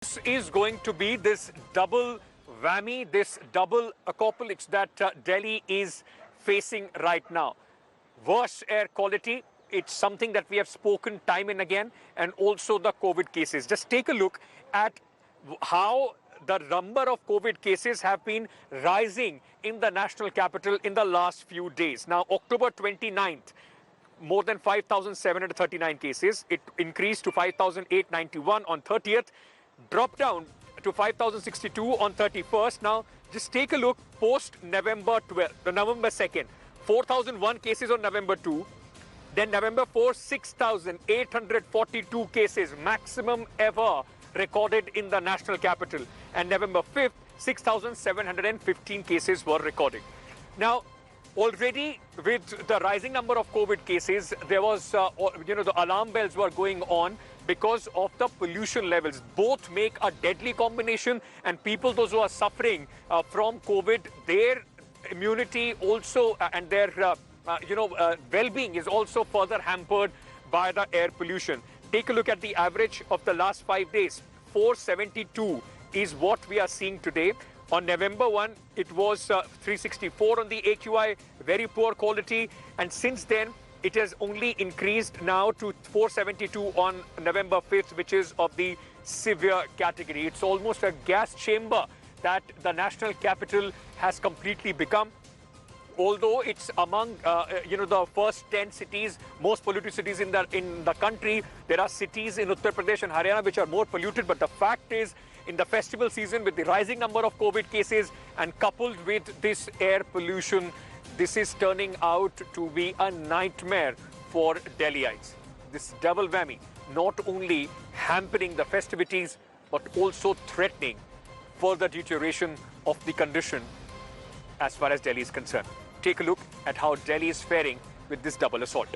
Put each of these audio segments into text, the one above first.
This is going to be this double whammy, this double apocalypse that Delhi is facing right now. Worse air quality, it's something that we have spoken time and again, and also the COVID cases. Just take a look at how the number of COVID cases have been rising in the national capital in the last few days. Now, October 29th, more than 5,739 cases. It increased to 5,891 on 30th, dropped down to 5,062 on 31st. Now, just take a look post November 12th, the November 2nd, 4,001 cases on November 2. Then November 4, 6,842 cases, maximum ever recorded in the national capital. And November 5th, 6,715 cases were recorded. Now, already with the rising number of COVID cases, there was, the alarm bells were going on because of the pollution levels. Both make a deadly combination, and people, those who are suffering from COVID, their immunity also and their, well-being is also further hampered by the air pollution. Take a look at the average of the last 5 days. 472 is what we are seeing today. On November 1, it was 364 on the AQI, very poor quality. And since then, it has only increased now to 472 on November 5th, which is of the severe category. It's almost a gas chamber that the national capital has completely become. Although it's among, the first 10 cities, most polluted cities in the country, there are cities in Uttar Pradesh and Haryana which are more polluted. But the fact is, in the festival season, with the rising number of COVID cases and coupled with this air pollution, this is turning out to be a nightmare for Delhiites. This double whammy, not only hampering the festivities, but also threatening further deterioration of the condition as far as Delhi is concerned. Take a look at how Delhi is faring with this double assault.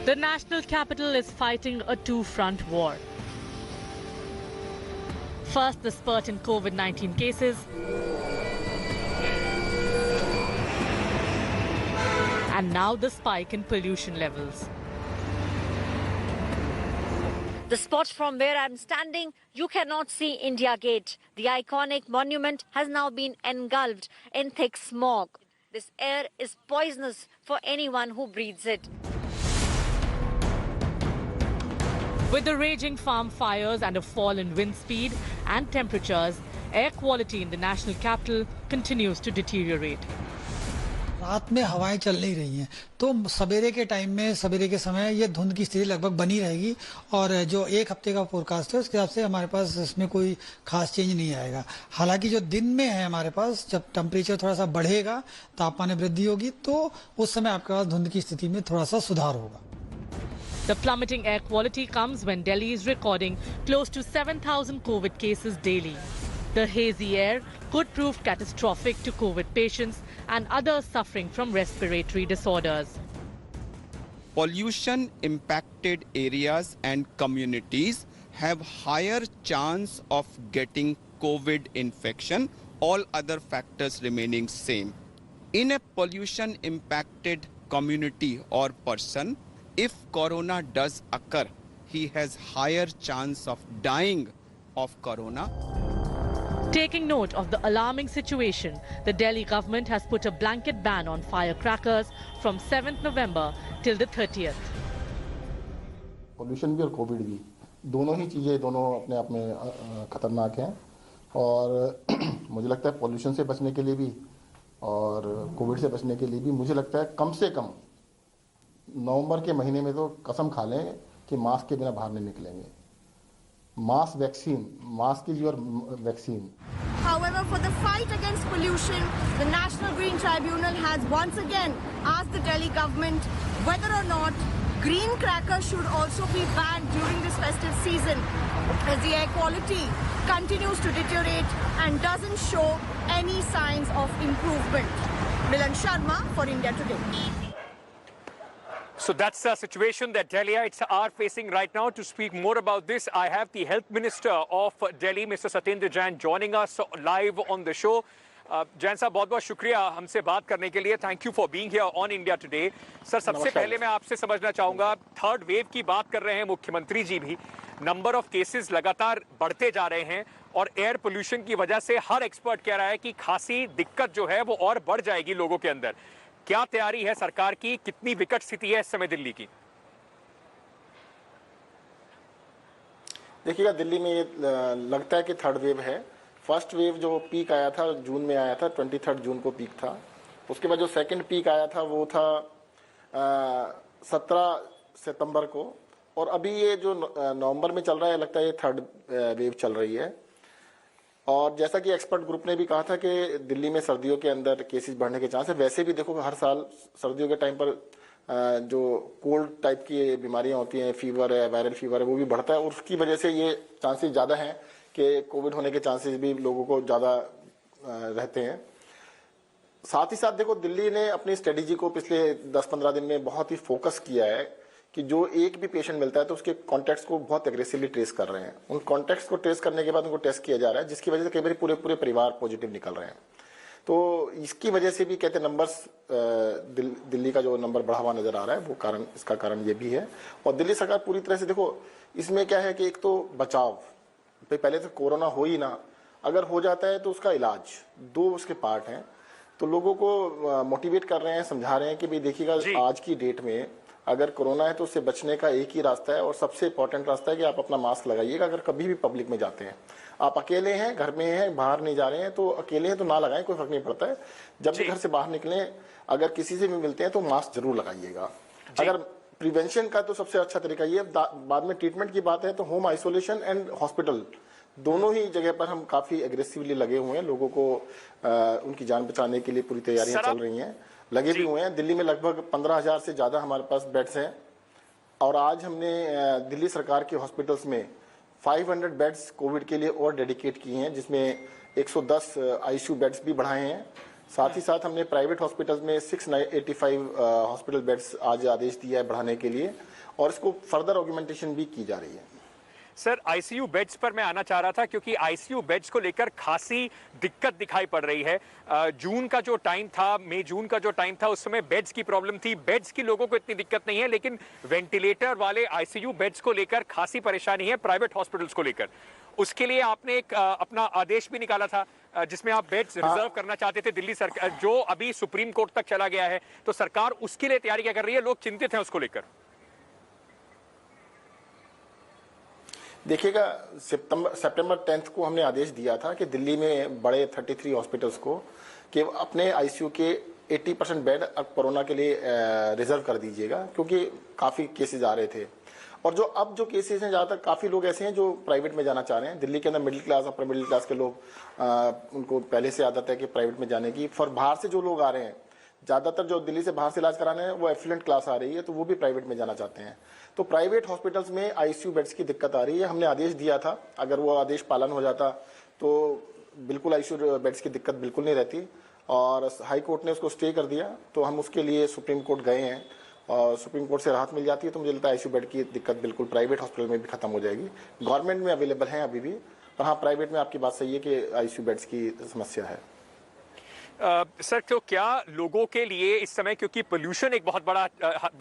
The national capital is fighting a two-front war. First, the spurt in COVID-19 cases, and now the spike in pollution levels. The spot from where I'm standing, you cannot see India Gate. The iconic monument has now been engulfed in thick smog. This air is poisonous for anyone who breathes it. With the raging farm fires and a fall in wind speed and temperatures, air quality in the national capital continues to deteriorate. रात में हवाएं चल नहीं रही हैं, तो सवेरे के टाइम में, सवेरे के समय ये धुंध की स्थिति लगभग बनी रहेगी और जो एक हफ्ते का फोरकास्ट है उसके हिसाब से हमारे पास इसमें कोई खास चेंज नहीं आएगा। हालांकि जो दिन में है हमारे पास, जब टेम्परेचर थोड़ा सा बढ़ेगा, तापमान में वृद्धि होगी, तो उस समय आपके पास धुंध की स्थिति में थोड़ा सा सुधार होगा। The plummeting air quality comes when Delhi is recording close to 7,000 COVID cases daily. The hazy air could prove catastrophic to COVID patients and others suffering from respiratory disorders. Pollution-impacted areas and communities have higher chance of getting COVID infection, all other factors remaining same. In a pollution-impacted community or person, if corona does occur, he has higher chance of dying of corona. Taking note of the alarming situation, the Delhi government has put a blanket ban on firecrackers from 7th November till the 30th. Pollution भी और Covid भी, दोनों ही चीज़ें दोनों अपने आप में खतरनाक हैं और मुझे लगता है pollution से बचने के लिए भी और कोविड से बचने के लिए भी मुझे लगता है कम से कम नवंबर के महीने में तो कसम खा लें कि मास्क के बिना बाहर नहीं निकलेंगे। Mass vaccine. Mask is your vaccine. However, for the fight against pollution, the National Green Tribunal has once again asked the Delhi government whether or not green crackers should also be banned during this festive season, as the air quality continues to deteriorate and doesn't show any signs of improvement. Milan Sharma for India Today. So that's the situation that Delhiites are facing right now. To speak more about this, I have the Health Minister of Delhi, Mr. Satyendra Jain, joining us live on the show. Jain साहब, बहुत बहुत शुक्रिया हमसे बात करने के लिए। Thank you for being here on India today. Sir, सबसे पहले मैं आपसे समझना चाहूंगा, थर्ड वेव की बात कर रहे हैं मुख्यमंत्री जी भी, नंबर ऑफ केसेस लगातार बढ़ते जा रहे हैं और एयर पोल्यूशन की वजह से हर एक्सपर्ट कह रहा है कि खासी दिक्कत जो है वो और बढ़ जाएगी लोगों के अंदर। क्या तैयारी है सरकार की, कितनी विकट स्थिति है इस समय दिल्ली की? देखिएगा, दिल्ली में ये लगता है कि थर्ड वेव है। फर्स्ट वेव जो पीक आया था जून में आया था, 23 जून को पीक था। उसके बाद जो सेकंड पीक आया था वो था 17 सितंबर को, और अभी ये जो नवंबर में चल रहा है, लगता है ये थर्ड वेव चल रही है। और जैसा कि एक्सपर्ट ग्रुप ने भी कहा था कि दिल्ली में सर्दियों के अंदर केसेस बढ़ने के चांस है। वैसे भी देखो, हर साल सर्दियों के टाइम पर जो कोल्ड टाइप की बीमारियां होती हैं, फीवर है, वायरल फीवर है, वो भी बढ़ता है, और उसकी वजह से ये चांसेस ज़्यादा हैं कि कोविड होने के चांसेस भी लोगों को ज़्यादा रहते हैं। साथ ही साथ देखो, दिल्ली ने अपनी स्ट्रेटेजी को पिछले 10-15 दिन में बहुत ही फोकस किया है कि जो एक भी पेशेंट मिलता है तो उसके कॉन्टैक्ट्स को बहुत एग्रेसिवली ट्रेस कर रहे हैं। उन कॉन्टैक्ट्स को ट्रेस करने के बाद उनको टेस्ट किया जा रहा है, जिसकी वजह से कई बार पूरे परिवार पॉजिटिव निकल रहे हैं। तो इसकी वजह से भी कहते हैं नंबर्स, दिल्ली का जो नंबर बढ़ा हुआ नजर आ रहा है, वो कारण, इसका कारण ये भी है। और दिल्ली सरकार पूरी तरह से, देखो इसमें क्या है कि एक तो बचाव, पहले तो कोरोना हो ही ना, अगर हो जाता है तो उसका इलाज, दो उसके पार्ट हैं। तो लोगों को मोटिवेट कर रहे हैं, समझा रहे हैं कि भाई देखिएगा, आज की डेट में अगर कोरोना है तो उससे बचने का एक ही रास्ता है, और सबसे इंपॉर्टेंट रास्ता है कि आप अपना मास्क लगाइएगा। अगर कभी भी पब्लिक में जाते हैं, आप अकेले हैं, घर में हैं, बाहर नहीं जा रहे हैं, तो अकेले हैं तो ना लगाएं, कोई फर्क नहीं पड़ता है। जब भी घर से बाहर निकलें, अगर किसी से भी मिलते हैं तो मास्क जरूर लगाइएगा। अगर प्रिवेंशन का तो सबसे अच्छा तरीका ये, बाद में ट्रीटमेंट की बात है तो होम आइसोलेशन एंड हॉस्पिटल, दोनों ही जगह पर हम काफी एग्रेसिवली लगे हुए हैं। लोगों को उनकी जान बचाने के लिए पूरी तैयारियां चल रही हैं, लगे भी हुए हैं। दिल्ली में लगभग 15,000 से ज्यादा हमारे पास बेड्स हैं, और आज हमने दिल्ली सरकार के हॉस्पिटल्स में 500 बेड्स कोविड के लिए और डेडिकेट किए हैं, जिसमें 110 आईसीयू बेड्स भी बढ़ाए हैं। साथ ही साथ हमने प्राइवेट हॉस्पिटल्स में 685 हॉस्पिटल बेड्स आज आदेश दिया है बढ़ाने के लिए, और इसको फर्दर ऑगमेंटेशन भी की जा रही है। सर, आईसीयू बेड्स पर मैं आना चाह रहा था, क्योंकि आईसीयू बेड्स को लेकर खासी दिक्कत दिखाई पड़ रही है। जून का जो टाइम था, मई जून का जो टाइम था, उस समय बेड्स की प्रॉब्लम थी। बेड्स की लोगों को इतनी दिक्कत नहीं है, लेकिन वेंटिलेटर वाले आईसीयू बेड्स को लेकर खासी परेशानी है प्राइवेट हॉस्पिटल्स को लेकर। उसके लिए आपने एक अपना आदेश भी निकाला था, जिसमें आप बेड्स रिजर्व करना चाहते थे दिल्ली सरकार, जो अभी सुप्रीम कोर्ट तक चला गया है। तो सरकार उसके लिए तैयारी क्या कर रही है? लोग चिंतित हैं उसको लेकर। देखिएगा, सितंबर 10 को हमने आदेश दिया था कि दिल्ली में बड़े 33 हॉस्पिटल्स को कि अपने आईसीयू के 80% बेड कोरोना के लिए रिजर्व कर दीजिएगा, क्योंकि काफ़ी केसेस आ रहे थे। और जो अब जो केसेस हैं, ज़्यादातर काफ़ी लोग ऐसे हैं जो प्राइवेट में जाना चाह रहे हैं। दिल्ली के अंदर middle class, upper middle class के लोग, उनको पहले से आदत है कि प्राइवेट में जाने की। फॉर बाहर से जो लोग आ रहे हैं, ज़्यादातर जो दिल्ली से बाहर से इलाज कराने हैं, वो एफिलेंट क्लास आ रही है, तो वो भी प्राइवेट में जाना चाहते हैं। तो प्राइवेट हॉस्पिटल्स में आईसीयू बेड्स की दिक्कत आ रही है। हमने आदेश दिया था, अगर वो आदेश पालन हो जाता तो बिल्कुल आईसीयू बेड्स की दिक्कत बिल्कुल नहीं रहती, और हाई कोर्ट ने उसको स्टे कर दिया। तो हम उसके लिए सुप्रीम कोर्ट गए हैं, और सुप्रीम कोर्ट से राहत मिल जाती है तो मुझे लगता है आईसीयू बेड की दिक्कत बिल्कुल प्राइवेट हॉस्पिटल में भी खत्म हो जाएगी। गवर्नमेंट में अवेलेबल हैं अभी भी, पर हाँ, प्राइवेट में आपकी बात सही है कि आईसीयू बेड्स की समस्या है। सर, तो क्या लोगों के लिए इस समय, क्योंकि पोल्यूशन एक बहुत बड़ा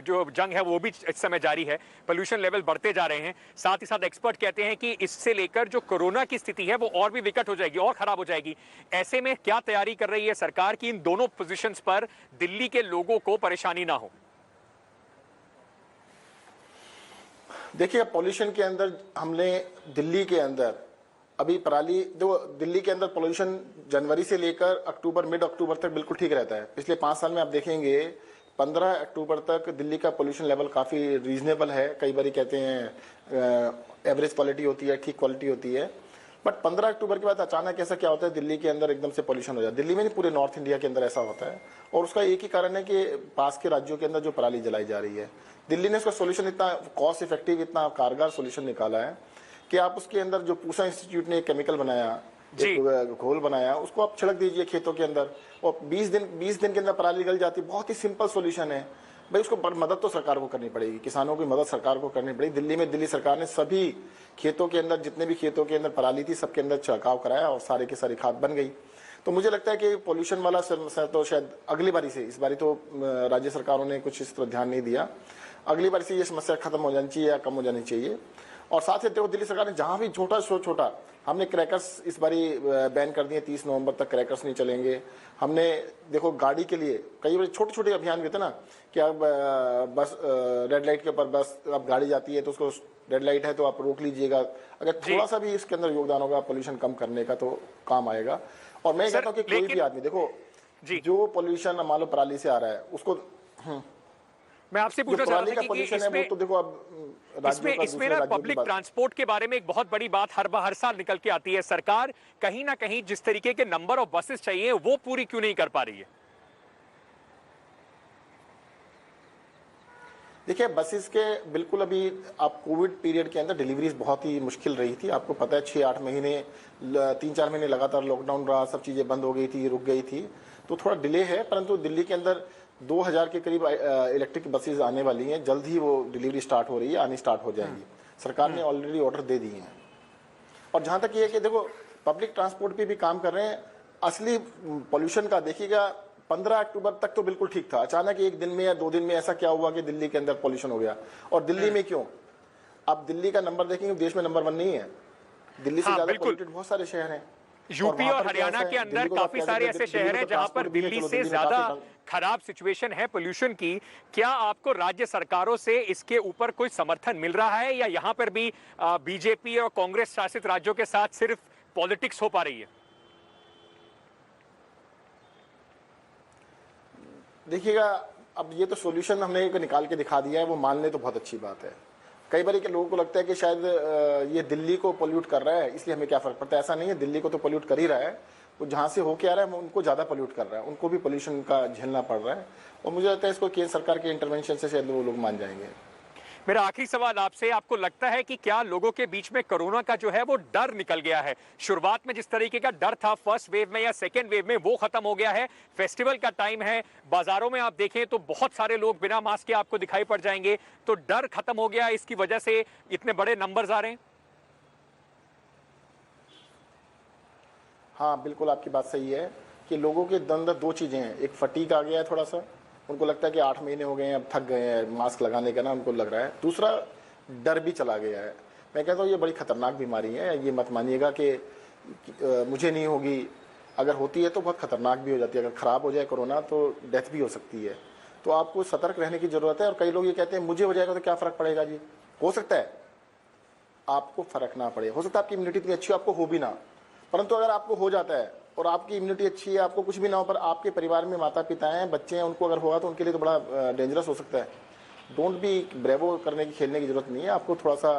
जो जंग है वो भी इस समय जारी है, पोल्यूशन लेवल बढ़ते जा रहे हैं, साथ ही साथ एक्सपर्ट कहते हैं कि इससे लेकर जो कोरोना की स्थिति है वो और भी विकट हो जाएगी और खराब हो जाएगी। ऐसे में क्या तैयारी कर रही है सरकार की इन दोनों पोजीशंस पर दिल्ली के लोगों को परेशानी ना हो? देखिए, पॉल्यूशन के अंदर हमने दिल्ली के अंदर अभी पराली, जो दिल्ली के अंदर पोल्यूशन जनवरी से लेकर अक्टूबर, मिड अक्टूबर तक बिल्कुल ठीक रहता है। पिछले 5 साल में आप देखेंगे 15 अक्टूबर तक दिल्ली का पोल्यूशन लेवल काफ़ी रीजनेबल है। कई बार कहते हैं एवरेज क्वालिटी होती है, ठीक क्वालिटी होती है, बट 15 अक्टूबर के बाद अचानक ऐसा क्या होता है, दिल्ली के अंदर एकदम से पोल्यूशन हो जाता है। दिल्ली में नहीं, पूरे नॉर्थ इंडिया के अंदर ऐसा होता है, और उसका एक ही कारण है कि पास के राज्यों के अंदर जो पराली जलाई जा रही है। दिल्ली ने उसका सोल्यूशन इतना कॉस्ट इफेक्टिव, इतना कारगर सोल्यूशन निकाला है कि आप उसके अंदर जो पूसा इंस्टीट्यूट ने एक केमिकल बनाया, एक घोल बनाया, उसको आप छिड़क दीजिए खेतों के अंदर, और 20 दिन के अंदर पराली गल जाती है। बहुत ही सिंपल सॉल्यूशन है भाई। उसको मदद तो सरकार को करनी पड़ेगी, किसानों की मदद सरकार को करनी पड़ेगी। दिल्ली में दिल्ली सरकार ने सभी खेतों के अंदर, जितने भी खेतों के अंदर पराली थी, सबके अंदर छिड़काव कराया और सारे की सारी खाद बन गई। तो मुझे लगता है कि पोल्यूशन वाला समस्या तो शायद अगली बारी से, इस बारी तो राज्य सरकारों ने कुछ इस पर ध्यान नहीं दिया, अगली बारी से ये समस्या खत्म हो जानी चाहिए या कम हो जानी चाहिए। और साथ ही देखो दिल्ली सरकार ने जहां भी छोटा, हमने क्रैकर्स इस बारी बैन कर दिए, 30 नवंबर तक क्रैकर्स नहीं चलेंगे। हमने देखो गाड़ी के लिए कई बार छोटे अभियान भी थे ना कि अब बस रेड लाइट के ऊपर बस अब गाड़ी जाती है तो उसको रेड लाइट है तो आप रोक लीजिएगा। अगर थोड़ा सा भी इसके अंदर योगदान होगा पोल्यूशन कम करने का तो काम आएगा। और मैं कहता हूँ कि कोई भी आदमी देखो जो पोल्यूशन मान लो पराली से आ रहा है उसको मैं आपसे पूछना चाह रहा था कि इसमें तो देखो अब इसमें ना पब्लिक ट्रांसपोर्ट के बारे में एक बहुत बड़ी बात हर साल निकल के आती है। सरकार कहीं ना कहीं जिस तरीके के नंबर ऑफ बसेस चाहिए वो पूरी क्यों नहीं कर पा रही है? देखिए बसेस के बिल्कुल अभी आप कोविड पीरियड के अंदर डिलीवरीज बहुत ही मुश्किल रही थी। आपको पता है 6-8 महीने 3-4 महीने लगातार लॉकडाउन रहा, सब चीजें बंद हो गई थी, रुक गई थी, तो थोड़ा डिले है। परंतु दिल्ली के अंदर 2000 के करीब इलेक्ट्रिक बसेस आने वाली हैं, जल्द ही वो डिलीवरी स्टार्ट हो रही है, आनी स्टार्ट हो जाएंगी। सरकार ने ऑलरेडी ऑर्डर दे दिए हैं। और जहां तक ये है कि देखो पब्लिक ट्रांसपोर्ट पे भी काम कर रहे हैं। असली पॉल्यूशन का देखिएगा 15 अक्टूबर तक तो बिल्कुल ठीक था, अचानक एक दिन में या 2 दिन में ऐसा क्या हुआ कि दिल्ली के अंदर पॉल्यूशन हो गया। और दिल्ली में क्यों? अब दिल्ली का नंबर देखेंगे देश में नंबर 1 नहीं है, दिल्ली से ज्यादा पॉल्यूटेड बहुत सारे शहर हैं। यूपी और हरियाणा के अंदर काफी सारे ऐसे शहर हैं जहां पर दिल्ली से ज्यादा खराब सिचुएशन है पोल्यूशन की। क्या आपको राज्य सरकारों से इसके ऊपर कोई समर्थन मिल रहा है या यहाँ पर भी बीजेपी और कांग्रेस शासित राज्यों के साथ सिर्फ पॉलिटिक्स हो पा रही है? देखिएगा अब ये तो सॉल्यूशन हमने निकाल के दिखा दिया है, वो मान ले तो बहुत अच्छी बात है। कई बार के लोगों को लगता है कि शायद ये दिल्ली को पोल्यूट कर रहा है इसलिए हमें क्या फर्क पड़ता है। ऐसा नहीं है, दिल्ली को तो पोल्यूट कर ही रहा है, वो जहां से होके आ रहा है उनको ज्यादा पोल्यूट कर रहा है, उनको भी पोल्यूशन का झेलना पड़ रहा है। और मुझे लगता है इसको केंद्र सरकार के इंटरवेंशन से शायद वो लोग मान जाएंगे। मेरा आखिरी सवाल आपसे, आपको लगता है कि क्या लोगों के बीच में कोरोना का जो है वो डर निकल गया है? शुरुआत में जिस तरीके का डर था फर्स्ट वेव में या सेकेंड वेव में वो खत्म हो गया है? फेस्टिवल का टाइम है, बाजारों में आप देखें तो बहुत सारे लोग बिना मास्क के आपको दिखाई पड़ जाएंगे, तो डर खत्म हो गया, इसकी वजह से इतने बड़े नंबर्स आ रहे हैं? हाँ बिल्कुल आपकी बात सही है कि लोगों के अंदर 2 चीजें हैं। एक फटीग आ गया है थोड़ा सा, उनको लगता है कि 8 महीने हो गए हैं, अब थक गए हैं मास्क लगाने का ना, उनको लग रहा है। दूसरा डर भी चला गया है। मैं कहता हूँ ये बड़ी खतरनाक बीमारी है, ये मत मानिएगा कि मुझे नहीं होगी, अगर होती है तो बहुत खतरनाक भी हो जाती है। अगर खराब हो जाए कोरोना तो डेथ भी हो सकती है, तो आपको सतर्क रहने की जरूरत है। और कई लोग ये कहते हैं मुझे हो जाएगा तो क्या फर्क पड़ेगा जी, हो सकता है आपको फर्क ना पड़े, हो सकता है आपकी इम्यूनिटी इतनी अच्छी आपको हो भी ना, परंतु अगर आपको हो जाता है और आपकी इम्यूनिटी अच्छी है, आपको कुछ भी ना हो, पर आपके परिवार में माता पिता हैं, बच्चे हैं, उनको अगर होगा तो उनके लिए तो बड़ा डेंजरस हो सकता है। डोंट बी ब्रेवो करने की, खेलने की जरूरत नहीं है, आपको थोड़ा सा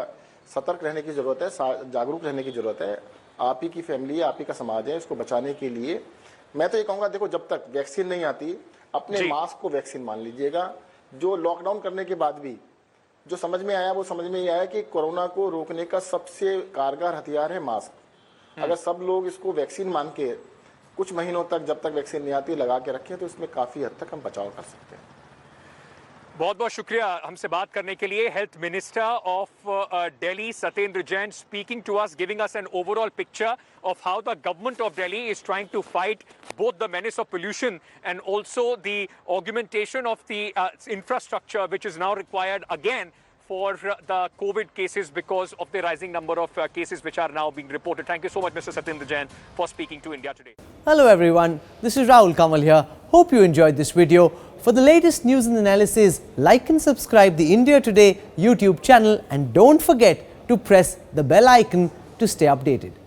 सतर्क रहने की जरूरत है, जागरूक रहने की जरूरत है। आप ही की फैमिली है, आप ही का समाज है, इसको बचाने के लिए मैं तो ये कहूँगा देखो जब तक वैक्सीन नहीं आती अपने मास्क को वैक्सीन मान लीजिएगा। जो लॉकडाउन करने के बाद भी जो समझ में आया वो समझ में ये आया कि कोरोना को रोकने का सबसे कारगर हथियार है मास्क। अगर सब लोग इसको वैक्सीन मान के कुछ महीनों तक जब तक वैक्सीन नहीं आती लगा के रखें तो इसमें काफी हद तक हम बचाव कर सकते हैं। बहुत बहुत शुक्रिया हमसे बात करने के लिए। Health minister of Delhi Satyendra Jain speaking to us, giving us an overall picture of how the government of Delhi is trying to fight both the menace of pollution and also the augmentation of the infrastructure which is now required again for the COVID cases because of the rising number of cases which are now being reported. Thank you so much, Mr. Satyendra Jain, for speaking to India Today. Hello everyone, this is Rahul Kamal here. Hope you enjoyed this video. For the latest news and analysis, like and subscribe the India Today YouTube channel and don't forget to press the bell icon to stay updated.